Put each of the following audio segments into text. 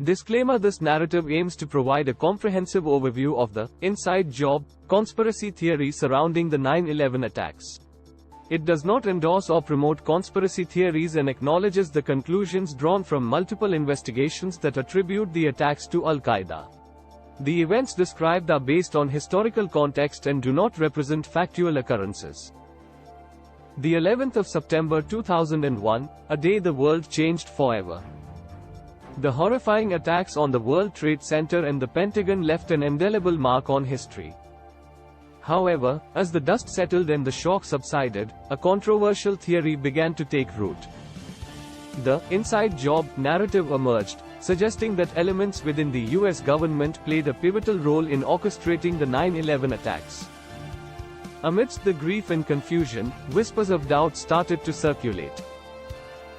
Disclaimer: this narrative aims to provide a comprehensive overview of the inside job conspiracy theory surrounding the 9/11 attacks. It does not endorse or promote conspiracy theories and acknowledges the conclusions drawn from multiple investigations that attribute the attacks to Al-Qaeda. The events described are based on historical context and do not represent factual occurrences. The 11th of September 2001, a day the world changed forever. The horrifying attacks on the World Trade Center and the Pentagon left an indelible mark on history. However, as the dust settled and the shock subsided, a controversial theory began to take root. The inside job narrative emerged, suggesting that elements within the US government played a pivotal role in orchestrating the 9/11 attacks. Amidst the grief and confusion, whispers of doubt started to circulate.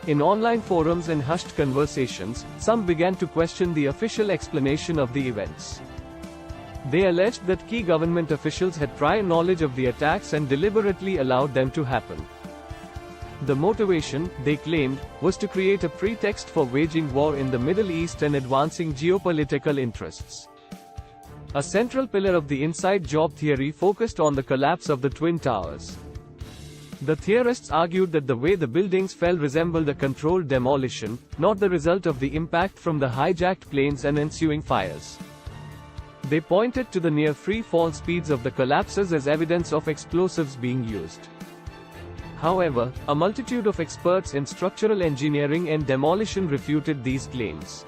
In online forums and hushed conversations, some began to question the official explanation of the events. They alleged that key government officials had prior knowledge of the attacks and deliberately allowed them to happen. The motivation, they claimed, was to create a pretext for waging war in the Middle East and advancing geopolitical interests. A central pillar of the inside job theory focused on the collapse of the Twin Towers. The theorists argued that the way the buildings fell resembled a controlled demolition, not the result of the impact from the hijacked planes and ensuing fires. They pointed to the near free fall speeds of the collapses as evidence of explosives being used. However, a multitude of experts in structural engineering and demolition refuted these claims.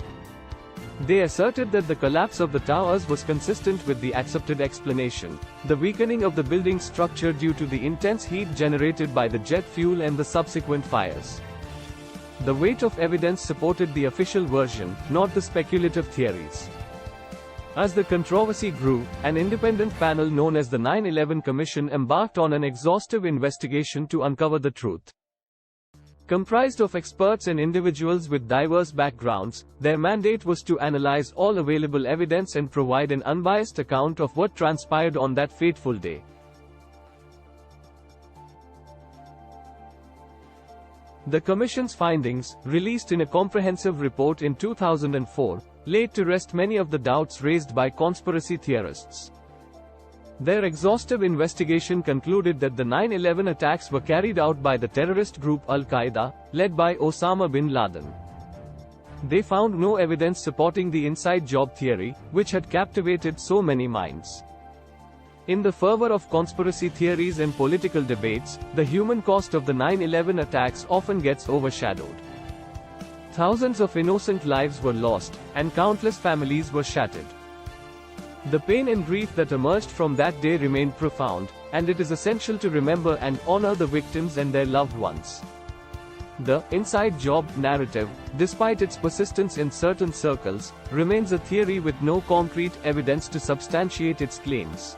They asserted that the collapse of the towers was consistent with the accepted explanation: the weakening of the building's structure due to the intense heat generated by the jet fuel and the subsequent fires. The weight of evidence supported the official version, not the speculative theories. As the controversy grew, an independent panel known as the 9/11 Commission embarked on an exhaustive investigation to uncover the truth. Comprised of experts and individuals with diverse backgrounds, their mandate was to analyze all available evidence and provide an unbiased account of what transpired on that fateful day. The Commission's findings, released in a comprehensive report in 2004, laid to rest many of the doubts raised by conspiracy theorists. Their exhaustive investigation concluded that the 9/11 attacks were carried out by the terrorist group Al-Qaeda, led by Osama bin Laden. They found no evidence supporting the inside job theory, which had captivated so many minds. In the fervor of conspiracy theories and political debates, the human cost of the 9/11 attacks often gets overshadowed. Thousands of innocent lives were lost, and countless families were shattered. The pain and grief that emerged from that day remained profound, and it is essential to remember and honor the victims and their loved ones. The inside job narrative, despite its persistence in certain circles, remains a theory with no concrete evidence to substantiate its claims.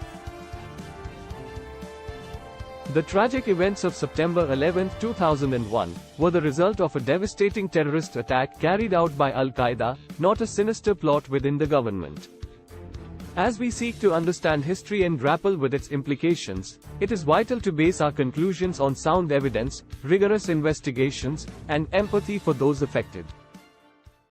The tragic events of September 11, 2001, were the result of a devastating terrorist attack carried out by Al-Qaeda, not a sinister plot within the government. As we seek to understand history and grapple with its implications, it is vital to base our conclusions on sound evidence, rigorous investigations, and empathy for those affected.